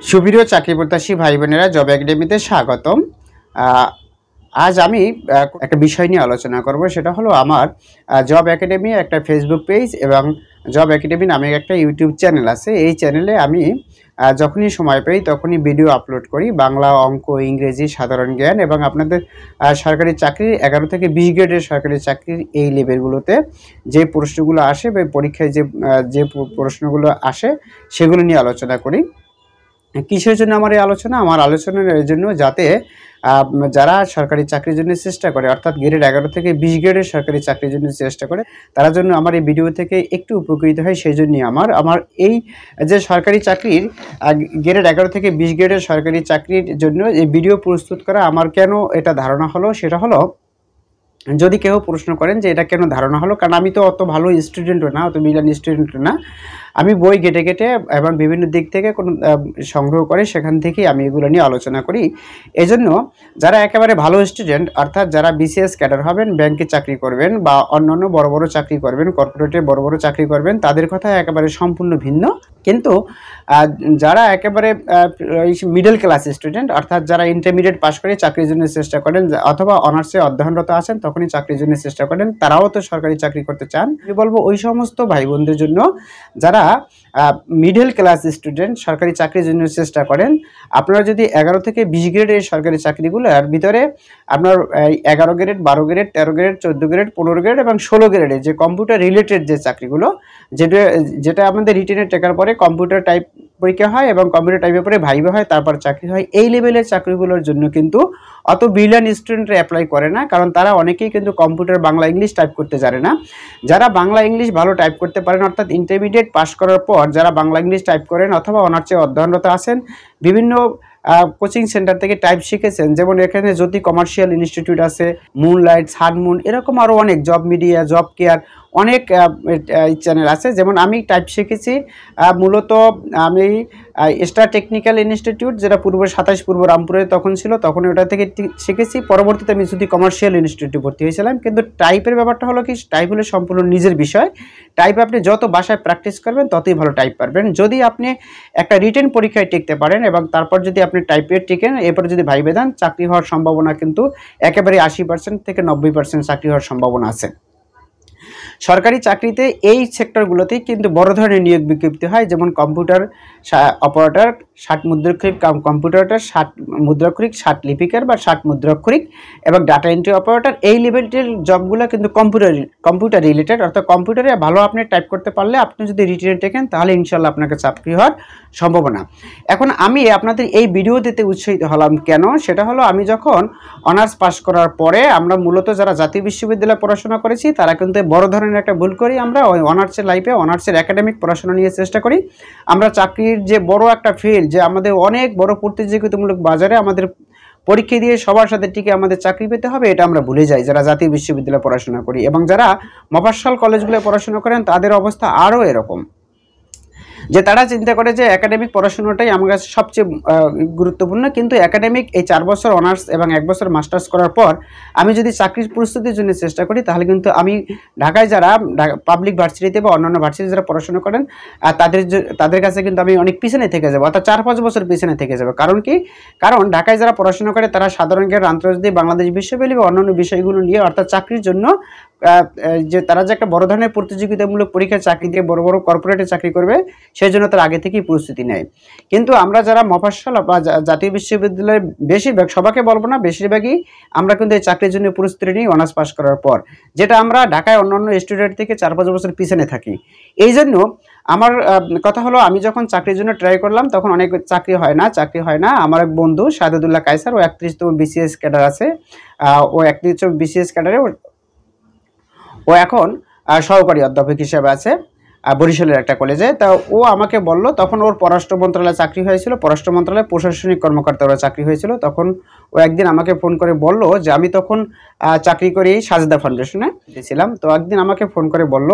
সুপ্রিয় চাকরি প্রত্যাশী ভাই বোনেরা, জব একাডেমিতে স্বাগতম। আজ আমি একটা বিষয় নিয়ে আলোচনা করব। সেটা হলো আমার জব একাডেমি একটা ফেসবুক পেজ এবং জব একাডেমি নামে একটা ইউটিউব চ্যানেল আছে। এই চ্যানেলে আমি যখনই সময় পাই তখনই ভিডিও আপলোড করি, বাংলা, অঙ্ক, ইংরেজি, সাধারণ জ্ঞান এবং আপনাদের সরকারি চাকরির 11 থেকে 20 গ্রেডের সরকারি চাকরির এই লেভেলগুলোতে যে প্রশ্নগুলো আসে বা পরীক্ষায় যে প্রশ্নগুলো আসে সেগুলো নিয়ে আলোচনা করি। কিসের জন্য আমার এই আলোচনা? আমার আলোচনার এই জন্য যাতে যারা সরকারি চাকরির জন্য চেষ্টা করে, অর্থাৎ গ্রেড 11 থেকে 20 গ্রেডের সরকারি চাকরির জন্য চেষ্টা করে, তারা জন্য আমার এই ভিডিও থেকে একটু উপকৃত হয়। সেই জন্যই আমার এই যে সরকারি চাকরির গ্রেড 11 থেকে 20 গ্রেডের সরকারি চাকরির জন্য এই ভিডিও প্রস্তুত করা আমার কেন এটা ধারণা হলো, সেটা হলো, যদি কেউ প্রশ্ন করেন যে এটা কেন ধারণা হলো, কারণ আমি তো অত ভালো স্টুডেন্টও না, অত ব্রিলিয়ান্ট স্টুডেন্টও না। আমি বই ঘেটে ঘেটে এবং বিভিন্ন দিক থেকে কোনো সংগ্রহ করে সেখান থেকেই আমি এগুলো নিয়ে আলোচনা করি। এজন্য যারা একেবারে ভালো স্টুডেন্ট, অর্থাৎ যারা বিসিএস ক্যাডার হবেন, ব্যাংকে চাকরি করবেন বা অন্যান্য বড় বড় চাকরি করবেন, কর্পোরেটে বড় বড় চাকরি করবেন, তাদের কথা একেবারে সম্পূর্ণ ভিন্ন। কিন্তু যারা একেবারে মিডল ক্লাস স্টুডেন্ট, অর্থাৎ যারা ইন্টারমিডিয়েট পাস করে চাকরির জন্য চেষ্টা করেন অথবা অনার্সে অধ্যয়নরত আছেন তখনই চাকরির জন্য চেষ্টা করেন, তারাও তো সরকারি চাকরি করতে চান। আমি বলবো ওই সমস্ত ভাই বোনদের জন্য যারা মিডল ক্লাস স্টুডেন্ট সরকারি চাকরির জন্য চেষ্টা করেন, আপনারা যদি 11 থেকে 20 গ্রেডের সরকারি চাকরিগুলোর ভিতরে আপনার 11 grade, 12 grade, 13 grade, 14 grade, 15 grade এবং 16 গ্রেডের যে কম্পিউটার রিলেটেড যে চাকরিগুলো, যেটা আমাদের রিটেনে টেকার পরে কম্পিউটার টাইপ পরীক্ষা হয় এবং কম্পিউটার টাইপের পরে ভাইভা হয়, তারপর চাকরি হয়, এই লেভেলের চাকরিগুলোর জন্য কিন্তু অত ব্রিলিয়ান্ট স্টুডেন্টরা অ্যাপ্লাই করে না, কারণ তারা অনেকেই কিন্তু কম্পিউটার বাংলা ইংলিশ টাইপ করতে জানে না। যারা বাংলা ইংলিশ ভালো টাইপ করতে পারেন, অর্থাৎ ইন্টারমিডিয়েট পাস করার পর যারা বাংলা ইংলিশ টাইপ করেন অথবা অনার্সে অধ্যয়নরত আছেন, বিভিন্ন কোচিং সেন্টার থেকে টাইপ শিখেছেন, যেমন এখানে জ্যোতি কমার্শিয়াল ইনস্টিটিউট আছে, মুনলাইট, সানমুন, এরকম আরও অনেক, জব মিডিয়া, জব কেয়ার, অনেক চ্যানেল আছে। যেমন আমি টাইপ শিখেছি মূলত আমি স্টার টেকনিক্যাল ইনস্টিটিউট, যেটা পূর্ব 27 পূর্ব রামপুরে তখন ছিল, তখন ওটা থেকে শিখেছি। পরবর্তীতে আমি জ্যোতি কমার্শিয়াল ইনস্টিটিউটে ভর্তি হয়েছিলাম। কিন্তু টাইপের ব্যাপারটা হলো কি, টাইপ হলে সম্পূর্ণ নিজের বিষয়। টাইপ আপনি যত বাসায় প্র্যাকটিস করবেন ততই ভালো টাইপ পারবেন। যদি আপনি একটা রিটেন পরীক্ষায় টিকতে পারেন এবং তারপর যদি আপনি টাইপের টিকেন, এরপরে যদি ভাইবে দেন, চাকরি হওয়ার সম্ভাবনা কিন্তু একেবারে 80% থেকে 90% চাকরি হওয়ার সম্ভাবনা আছে। সরকারি চাকরিতে এই সেক্টরগুলোতেই কিন্তু বড় ধরনের নিয়োগ বিজ্ঞপ্তি হয়, যেমন কম্পিউটার অপারেটর 60 মুদ্রাক্ষরিক, কম্পিউটারটার 60 মুদ্রাক্ষরিক, 60 লিপিকার বা 60 মুদ্রাক্ষরিক এবং ডাটা এন্ট্রি অপারেটর, এই লেভেলটির জবগুলো কিন্তু কম্পিউটার রিলেটেড, অর্থাৎ কম্পিউটারে ভালো আপনি টাইপ করতে পারলে, আপনি যদি রিটেনে টেকেন, তাহলে ইনশাল্লাহ আপনাকে চাকরি হওয়ার সম্ভাবনা। এখন আমি আপনাদের এই ভিডিও দিতে উৎসাহিত হলাম কেন, সেটা হলো, আমি যখন অনার্স পাস করার পরে, আমরা মূলত যারা জাতীয় বিশ্ববিদ্যালয়ে পড়াশোনা করেছি তারা কিন্তু বড় ধরনের একটা ভুল করি। আমরা ওই অনার্সের লাইফে অনার্সের একাডেমিক পড়াশোনা নিয়ে চেষ্টা করি। আমরা চাকরির যে বড় একটা ফিল্ড, যে আমাদের অনেক বড় প্রতিযোগিতামূলক বাজারে আমাদের পরীক্ষা দিয়ে সবার সাথে টিকে আমাদের চাকরি পেতে হবে, এটা আমরা ভুলে যাই যারা জাতীয় বিশ্ববিদ্যালয়ে পড়াশোনা করি। এবং যারা মফস্বল কলেজগুলো পড়াশোনা করেন তাদের অবস্থা আরও এরকম, যে তারা চিন্তা করে যে একাডেমিক পড়াশোনাটাই আমার কাছে সবচেয়ে গুরুত্বপূর্ণ। কিন্তু একাডেমিক এই 4 বছর অনার্স এবং 1 বছর মাস্টার্স করার পর আমি যদি চাকরির প্রস্তুতির জন্য চেষ্টা করি, তাহলে কিন্তু আমি ঢাকায় যারা পাবলিক ভার্সিটিতে বা অন্যান্য ভার্সিটিতে যারা পড়াশোনা করেন তাদের কাছে কিন্তু আমি অনেক পিছনে থেকে যাবো, অর্থাৎ 4-5 বছর পিছনে থেকে যাবো। কারণ কি? কারণ ঢাকায় যারা পড়াশোনা করে তারা সাধারণ জ্ঞান, আন্তর্জাতিক, বাংলাদেশ বিশ্ববিদ্যালয় বা অন্যান্য বিষয়গুলো নিয়ে, অর্থাৎ চাকরির জন্য যে তারা যে একটা বড় ধরনের প্রতিযোগিতামূলক পরীক্ষায় চাকরি দিয়ে বড় বড় কর্পোরেটে চাকরি করবে, সেই জন্য তারা আগে থেকেই প্রস্তুতি নেয়। কিন্তু আমরা যারা মফস্বল বা জাতীয় বিশ্ববিদ্যালয়ের বেশিরভাগ, সবাইকে বলবো না, বেশিরভাগই আমরা কিন্তু এই চাকরির জন্য প্রস্তুতি নিই অনার্স পাস করার পর, যেটা আমরা ঢাকায় অন্যান্য স্টুডেন্ট থেকে 4-5 বছর পিছনে থাকি। এই জন্য আমার কথা হলো, আমি যখন চাকরির জন্য ট্রাই করলাম তখন অনেক চাকরি হয় না। আমার এক বন্ধু শাহাদুল্লাহ কায়সার, ও 31তম বিসিএস ক্যাডার আছে, ও 31তম বিসিএস ক্যাডারে ও এখন সহকারী অধ্যাপক হিসেবে আছে বরিশালের একটা কলেজে। তা ও আমাকে বলল, তখন ওর পররাষ্ট্র মন্ত্রণালয়ে চাকরি হয়েছিল, পররাষ্ট্র মন্ত্রণালয়ে প্রশাসনিক কর্মকর্তারা চাকরি হয়েছিল। তখন ও একদিন আমাকে ফোন করে বলল যে, আমি তখন চাকরি করি সাজেদা ফাউন্ডেশনে ছিলাম। তো একদিন আমাকে ফোন করে বলল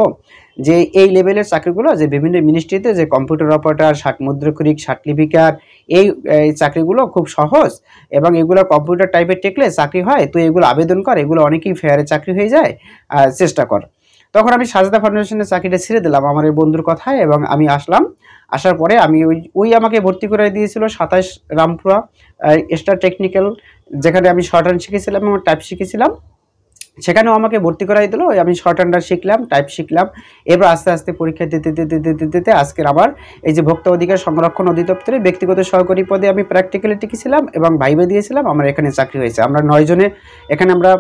যে, এই লেভেলের চাকরিগুলো, যে বিভিন্ন মিনিস্ট্রিতে যে কম্পিউটার অপারেটর, 60 মুদ্রাক্ষরিক, 60 লিপিকার, এই চাকরিগুলো খুব সহজ এবং এগুলো কম্পিউটার টাইপের টেকলে চাকরি হয়, তো এগুলো আবেদন কর, এগুলো অনেকেই ফেয়ারে চাকরি হয়ে যায়, চেষ্টা কর। তখন আমি সাজেদা ফাউন্ডেশনের চাকরিটা ছেড়ে দিলাম আমার এই বন্ধুর কথায় এবং আমি আসলাম আসার পরে আমি ওই আমাকে ভর্তি করে দিয়েছিল 27 রামপুরা স্টার টেকনিক্যাল, যেখানে আমি শর্ট হ্যান্ড শিখেছিলাম এবং টাইপ শিখেছিলাম। সেখানেও আমাকে ভর্তি করাই দিল। আমি শর্ট হ্যান্ডার শিখলাম, টাইপ শিখলাম। এবার আস্তে আস্তে পরীক্ষা দিতে দিতে দিতে দিতে আজকের আবার এই যে ভোক্তা অধিকার সংরক্ষণ অধিদপ্তরে ব্যক্তিগত সহকারী পদে আমি প্র্যাকটিক্যালি টিকেছিলাম এবং ভাইবা দিয়েছিলাম। আমার এখানে চাকরি হয়েছে। আমরা 9 জনে এখানে আমরা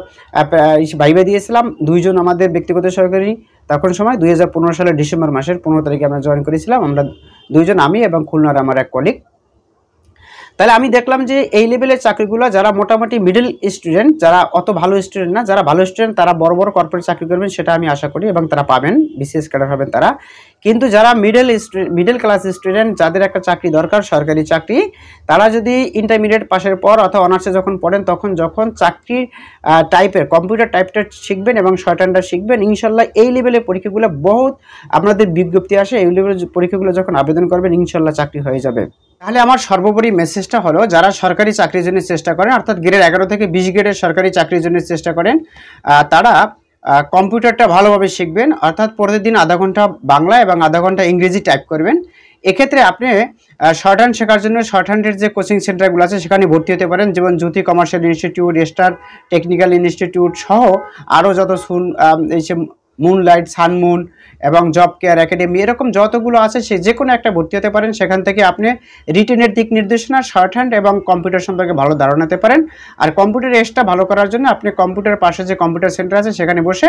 ভাইবা দিয়েছিলাম। 2 জন আমাদের ব্যক্তিগত সহকারী, তখন সময় 2015 সালের ডিসেম্বর মাসের 15 তারিখে আমরা জয়েন করেছিলাম। আমরা 2 জন, আমি এবং খুলনার আমার এক কলিগ। তাহলে আমি দেখলাম যে এই লেভেলের চাকরিগুলো যারা মোটামুটি মিডল স্টুডেন্ট, যারা অত ভালো স্টুডেন্ট না, যারা ভালো স্টুডেন্ট তারা বড় বড় কর্পোরেট চাকরি করবেন, সেটা আমি আশা করি এবং তারা পাবেন, বিসিএস ক্যাডার হবেন তারা। কিন্তু যারা মিডল ক্লাস স্টুডেন্ট, যাদের একটা চাকরি দরকার, সরকারি চাকরি, তারা যদি ইন্টারমিডিয়েট পাশের পর অথবা অনার্সে যখন পড়েন, যখন চাকরির টাইপের কম্পিউটার টাইপটা শিখবেন এবং শর্ট হ্যান্ডার শিখবেন, ইনশাল্লাহ এই লেভেলের পরীক্ষাগুলো বহুত আপনাদের বিজ্ঞপ্তি আসে, এই লেভেলের পরীক্ষাগুলো যখন আবেদন করবেন ইনশাল্লাহ চাকরি হয়ে যাবে। তাহলে আমার সর্বোপরি মেসেজটা হলো, যারা সরকারি চাকরির জন্য চেষ্টা করেন, অর্থাৎ গ্রেড 11 থেকে 20 গ্রেডের সরকারি চাকরির জন্য চেষ্টা করেন, তারা কম্পিউটারটা ভালোভাবে শিখবেন, অর্থাৎ প্রতিদিন আধা ঘন্টা বাংলা এবং আধা ঘন্টা ইংরেজি টাইপ করবেন। এক্ষেত্রে আপনি শর্ট হ্যান্ড শেখার জন্য শর্ট হ্যান্ডের যে কোচিং সেন্টারগুলো আছে সেখানে ভর্তি হতে পারেন, যেমন Jyoti Commercial Institute, Star Technical Institute সহ আরও যত এই মুনলাইট, সানমুন এবং জব কেয়ার একাডেমি, এরকম যতগুলো আছে সে যে কোনো একটা ভর্তি হতে পারেন। সেখান থেকে আপনি রিটেনের দিক নির্দেশনা, শর্ট হ্যান্ড এবং কম্পিউটার সম্পর্কে ভালো ধারণা নিতে পারেন। আর কম্পিউটার এজটা ভালো করার জন্য আপনি কম্পিউটার পাশে যে কম্পিউটার সেন্টার আছে সেখানে বসে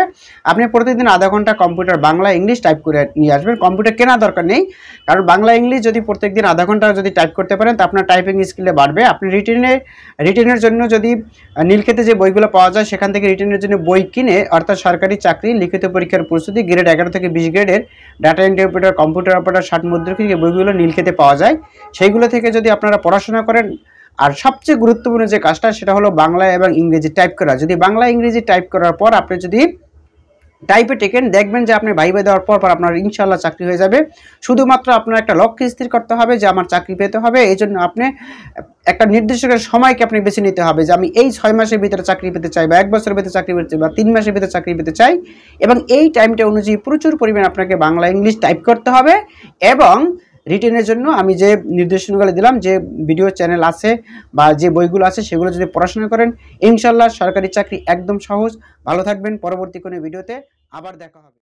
আপনি প্রতিদিন আধা ঘন্টা কম্পিউটার বাংলা ইংলিশ টাইপ করে নিয়ে আসবেন। কম্পিউটার কেনার দরকার নেই, কারণ বাংলা ইংলিশ যদি প্রত্যেকদিন আধা ঘন্টা যদি টাইপ করতে পারেন তা আপনার টাইপিং স্কিলে বাড়বে। আপনি রিটেনের জন্য যদি নীলক্ষেতে যে বইগুলো পাওয়া যায় সেখান থেকে রিটেনের জন্য বই কিনে, অর্থাৎ সরকারি চাকরি লিখিত পরীক্ষার প্রস্তুতি গ্রেড 11 থেকে 20 গ্রেডের ডাটা ইন্টারপ্রেটার, কম্পিউটার অপারেটর, 60 মুদ্রিক এই বইগুলো নীলক্ষেতে পাওয়া যায়। সেইগুলো থেকে যদি আপনারা পড়াশোনা করেন, আর সবচেয়ে গুরুত্বপূর্ণ যে কাজটা সেটা হলো বাংলা এবং ইংরেজি টাইপ করা। যদি বাংলা ইংরেজি টাইপ করার পর আপনি যদি টাইপে টেকেন, দেখবেন যে আপনি ভাইবা দেওয়ার পর আপনার ইনশাল্লাহ চাকরি হয়ে যাবে। শুধুমাত্র আপনার একটা লক্ষ্য স্থির করতে হবে যে আমার চাকরি পেতে হবে। এই জন্য আপনি একটা নির্দিষ্ট সময়কে আপনি বেছে নিতে হবে যে আমি এই 6 মাসের ভিতরে চাকরি পেতে চাই, বা 1 বছরের ভিতরে চাকরি পেতে চাই, বা 3 মাসের ভিতরে চাকরি পেতে চাই। এবং এই টাইমটা অনুযায়ী প্রচুর পরিমাণে আপনাকে বাংলা ইংলিশ টাইপ করতে হবে। এবং রিটেনের জন্য আমি যে নির্দেশনাগুলো দিলাম, যে ভিডিও চ্যানেল আছে বা যে বইগুলো আছে সেগুলো যদি পড়াশোনা করেন, ইনশাল্লাহ সরকারি চাকরি একদম সহজ। ভালো থাকবেন, পরবর্তী কোনো ভিডিওতে আবার দেখা হবে।